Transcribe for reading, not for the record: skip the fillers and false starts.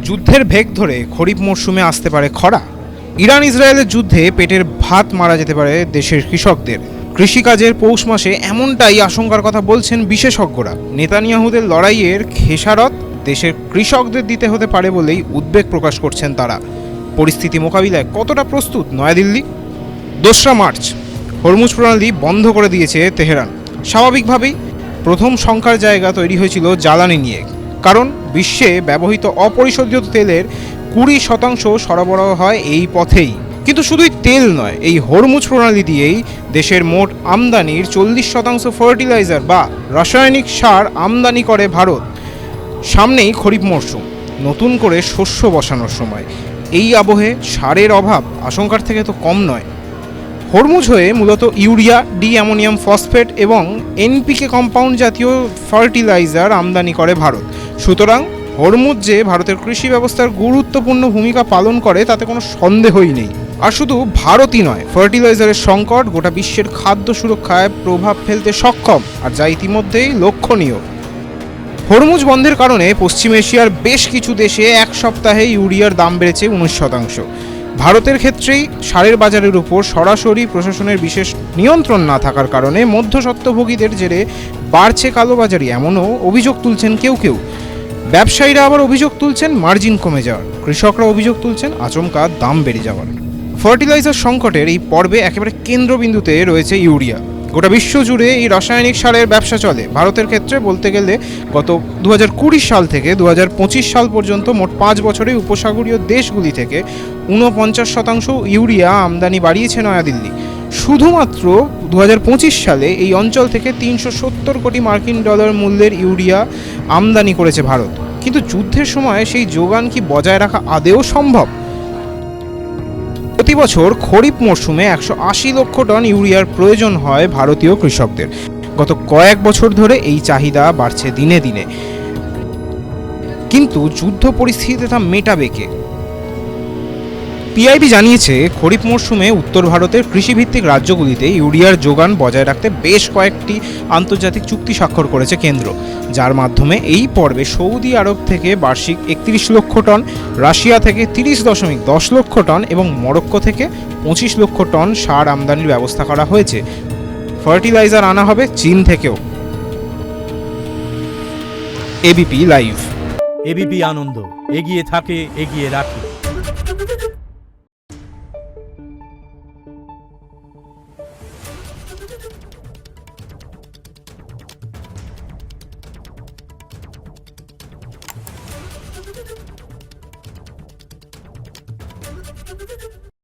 যুদ্ধের ভেগ ধরে খরিফ মরশুমে আসতে পারে খরা। ইরান ইসরায়েলের যুদ্ধে পেটের ভাত মারা যেতে পারে দেশের কৃষকদের। কৃষিকাজের পৌষ মাসে এমনটাই আশঙ্কার কথা বলছেন বিশেষজ্ঞরা। নেতানিয়াহুদের লড়াইয়ের খেসারত দেশের কৃষকদের দিতে হতে পারে বলেই উদ্বেগ প্রকাশ করছেন তারা। পরিস্থিতি মোকাবিলায় কতটা প্রস্তুত নয়াদিল্লি? 2রা মার্চ হরমুজ প্রণালী বন্ধ করে দিয়েছে তেহরান। স্বাভাবিকভাবেই প্রথম শঙ্কার জায়গা তৈরি হয়েছিল জ্বালানি নিয়ে, কারণ বিশ্বে ব্যবহৃত অপরিশোধিত তেলের 20% সরবরাহ হয় এই পথেই। কিন্তু শুধুই তেল নয়, এই হরমুজ প্রণালী দিয়েই দেশের মোট আমদানির 40% ফার্টিলাইজার বা রাসায়নিক সার আমদানি করে ভারত। সামনেই খরিফ মরশুম, নতুন করে শস্য বসানোর সময়। এই আবহে সারের অভাব আশঙ্কার থেকে তো কম নয়। হরমুজ হয়ে মূলত ইউরিয়া, ডি অ্যামোনিয়াম ফসফেট এবং এনপিকে কম্পাউন্ড জাতীয় ফার্টিলাইজার আমদানি করে ভারত। সুতরাং হরমুজ যে ভারতের কৃষি ব্যবস্থার গুরুত্বপূর্ণ ভূমিকা পালন করে তাতে কোনো সন্দেহই নেই। আর শুধু ভারতই নয়, ফার্টিলাইজারের সংকট গোটা বিশ্বের খাদ্য সুরক্ষায় প্রভাব ফেলতে সক্ষম, আর যা ইতিমধ্যেই লক্ষণীয়। হরমুজ বন্ধের কারণে পশ্চিম এশিয়ার বেশ কিছু দেশে এক সপ্তাহে ইউরিয়ার দাম বেড়েছে 19%। ভারতের ক্ষেত্রেই সারের বাজারের উপর সরাসরি প্রশাসনের বিশেষ নিয়ন্ত্রণ না থাকার কারণে মধ্যস্বত্বভোগীদের জেরে বাড়ছে কালোবাজারি, এমনও অভিযোগ তুলছেন কেউ কেউ। ব্যবসায়ীরা আবার অভিযোগ তুলছেন মার্জিন কমে যাওয়ার, কৃষকরা অভিযোগ তুলছেন আচমকা দাম বেড়ে যাওয়ার। ফার্টিলাইজার সংকটের এই পর্বে একেবারে কেন্দ্রবিন্দুতে রয়েছে ইউরিয়া। গোটা বিশ্ব জুড়ে এই রাসায়নিক সারের ব্যবসা চলে। ভারতের ক্ষেত্রে বলতে গেলে গত 2020 সাল থেকে 2025 সাল পর্যন্ত মোট 5 বছরে উপসাগরীয় দেশগুলি থেকে 49% ইউরিয়া আমদানি বাড়িয়েছে নয়াদিল্লি। শুধুমাত্র 2025 সালে এই অঞ্চল থেকে 370 কোটি মার্কিন ডলার মূল্যের ইউরিয়া আমদানি করেছে ভারত। কিন্তু যুদ্ধের সময় সেই যোগান কি বজায় রাখা আদৌ সম্ভব? প্রতি বছর খরিফ মরশুমে 180 লক্ষ টন ইউরিয়ার প্রয়োজন হয় ভারতীয় কৃষকদের। গত কয়েক বছর ধরে এই চাহিদা বাড়ছে দিনে দিনে। কিন্তু যুদ্ধ পরিস্থিতিতে তা মেটাবে কে? পিআইবি জানিয়েছে, খরিফ মরশুমে উত্তর ভারতের কৃষিভিত্তিক রাজ্যগুলিতে ইউরিয়ার যোগান বজায় রাখতে বেশ কয়েকটি আন্তর্জাতিক চুক্তি স্বাক্ষর করেছে কেন্দ্র, যার মাধ্যমে এই পর্বে সৌদি আরব থেকে বার্ষিক 31 লক্ষ টন, রাশিয়া থেকে 30.10 লক্ষ টন এবং মরক্কো থেকে 25 লক্ষ টন সার আমদানির ব্যবস্থা করা হয়েছে। ফার্টিলাইজার আনা হবে চীন থেকেও। ABP live. এবিপি আনন্দ, এগিয়ে থাকে, এগিয়ে রাখে।